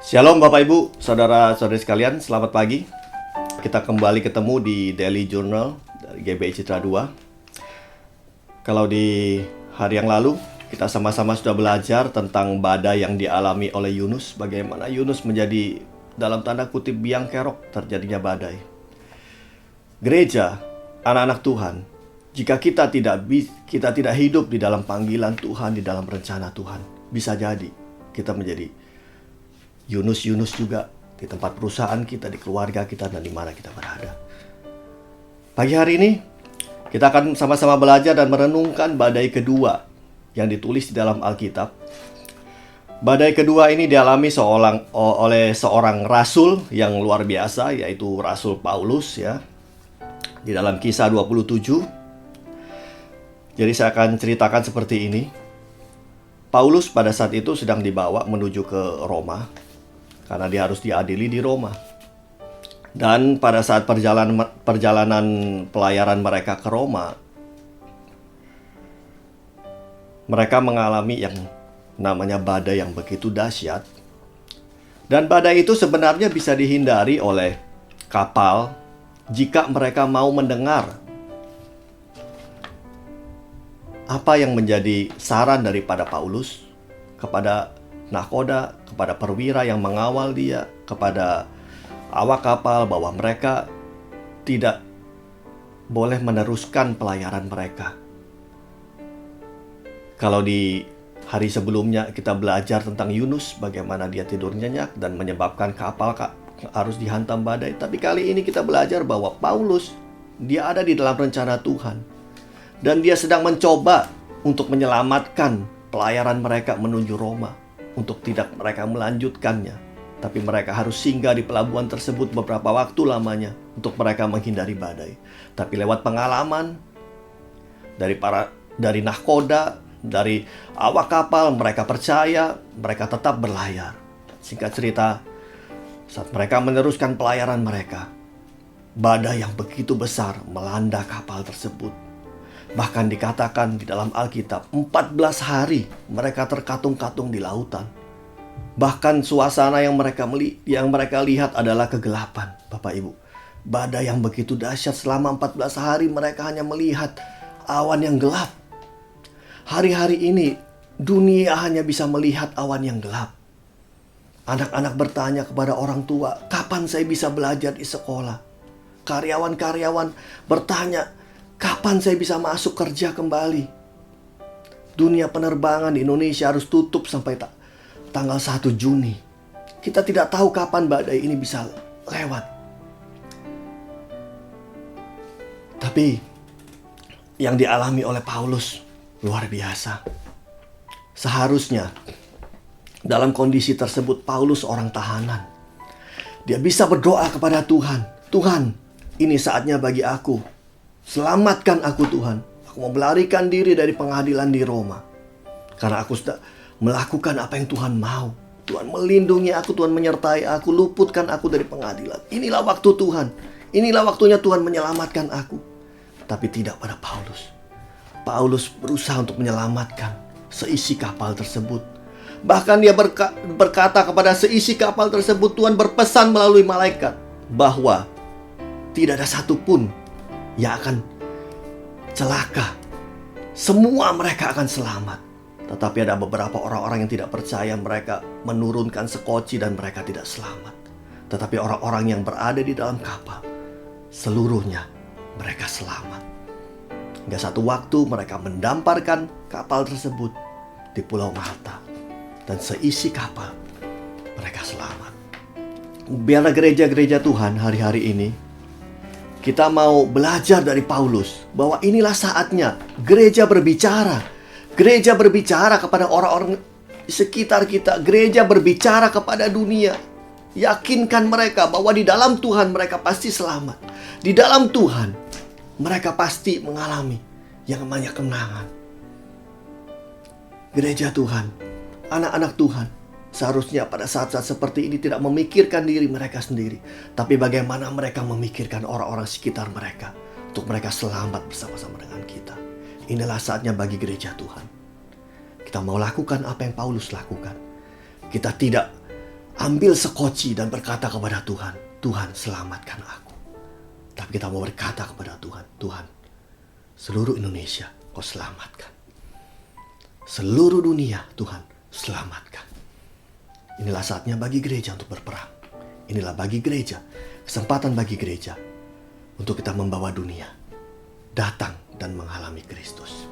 Shalom Bapak Ibu, Saudara-saudari sekalian, selamat pagi. Kita kembali ketemu di Daily Journal dari GBI Citra 2. Kalau di hari yang lalu, kita sama-sama sudah belajar tentang badai yang dialami oleh Yunus. Bagaimana Yunus menjadi dalam tanda kutip biang kerok terjadinya badai. Gereja, anak-anak Tuhan, jika kita tidak hidup di dalam panggilan Tuhan, di dalam rencana Tuhan, bisa jadi kita menjadi Yunus juga di tempat perusahaan kita, di keluarga kita, dan di mana kita berada. Pagi hari ini, kita akan sama-sama belajar dan merenungkan badai kedua yang ditulis di dalam Alkitab. Badai kedua ini dialami oleh seorang rasul yang luar biasa, yaitu Rasul Paulus ya. Di dalam Kisah 27. Jadi saya akan ceritakan seperti ini. Paulus pada saat itu sedang dibawa menuju ke Roma, karena dia harus diadili di Roma. Dan pada saat perjalanan pelayaran mereka ke Roma, mereka mengalami yang namanya badai yang begitu dahsyat. Dan badai itu sebenarnya bisa dihindari oleh kapal jika mereka mau mendengar apa yang menjadi saran daripada Paulus kepada nahkoda, kepada perwira yang mengawal dia, kepada awak kapal, bahwa mereka tidak boleh meneruskan pelayaran mereka. Kalau di hari sebelumnya kita belajar tentang Yunus, bagaimana dia tidur nyenyak dan menyebabkan kapal harus dihantam badai. Tapi kali ini kita belajar bahwa Paulus, dia ada di dalam rencana Tuhan. Dan dia sedang mencoba untuk menyelamatkan pelayaran mereka menuju Roma. Untuk tidak mereka melanjutkannya, tapi mereka harus singgah di pelabuhan tersebut beberapa waktu lamanya untuk mereka menghindari badai. Tapi lewat pengalaman dari nahkoda, dari awak kapal, mereka percaya, mereka tetap berlayar. Singkat cerita, saat mereka meneruskan pelayaran mereka, badai yang begitu besar melanda kapal tersebut. Bahkan dikatakan di dalam Alkitab, 14 hari mereka terkatung-katung di lautan. Bahkan suasana yang mereka lihat adalah kegelapan, Bapak Ibu. Badai yang begitu dahsyat, selama 14 hari mereka hanya melihat awan yang gelap. Hari-hari ini dunia hanya bisa melihat awan yang gelap. Anak-anak bertanya kepada orang tua, kapan saya bisa belajar di sekolah? Karyawan-karyawan bertanya, kapan saya bisa masuk kerja kembali? Dunia penerbangan di Indonesia harus tutup sampai tanggal 1 Juni. Kita tidak tahu kapan badai ini bisa lewat. Tapi yang dialami oleh Paulus luar biasa. Seharusnya dalam kondisi tersebut Paulus orang tahanan. Dia bisa berdoa kepada Tuhan. Tuhan, ini saatnya bagi aku. Selamatkan aku Tuhan. Aku mau melarikan diri dari pengadilan di Roma. Karena aku sudah melakukan apa yang Tuhan mau. Tuhan melindungi aku, Tuhan menyertai aku, luputkan aku dari pengadilan. Inilah waktu Tuhan. Inilah waktunya Tuhan menyelamatkan aku. Tapi tidak pada Paulus. Paulus berusaha untuk menyelamatkan seisi kapal tersebut. Bahkan dia berkata kepada seisi kapal tersebut, Tuhan berpesan melalui malaikat bahwa tidak ada satupun yang akan celaka. Semua mereka akan selamat. Tetapi ada beberapa orang-orang yang tidak percaya, mereka menurunkan sekoci dan mereka tidak selamat. Tetapi orang-orang yang berada di dalam kapal, seluruhnya mereka selamat. Hingga satu waktu mereka mendamparkan kapal tersebut di Pulau Malta. Dan seisi kapal mereka selamat. Biarlah gereja-gereja Tuhan hari-hari ini kita mau belajar dari Paulus bahwa inilah saatnya gereja berbicara. Gereja berbicara kepada orang-orang di sekitar kita. Gereja berbicara kepada dunia. Yakinkan mereka bahwa di dalam Tuhan mereka pasti selamat. Di dalam Tuhan mereka pasti mengalami yang namanya kemenangan. Gereja Tuhan, anak-anak Tuhan, seharusnya pada saat-saat seperti ini tidak memikirkan diri mereka sendiri, tapi bagaimana mereka memikirkan orang-orang sekitar mereka untuk mereka selamat bersama-sama dengan kita. Inilah saatnya bagi gereja Tuhan. Kita mau lakukan apa yang Paulus lakukan. Kita tidak ambil sekoci dan berkata kepada Tuhan, Tuhan selamatkan aku. Tapi kita mau berkata kepada Tuhan, Tuhan, seluruh Indonesia kau selamatkan. Seluruh dunia Tuhan selamatkan. Inilah saatnya bagi gereja untuk berperang. Inilah bagi gereja, kesempatan bagi gereja untuk kita membawa dunia datang dan mengalami Kristus.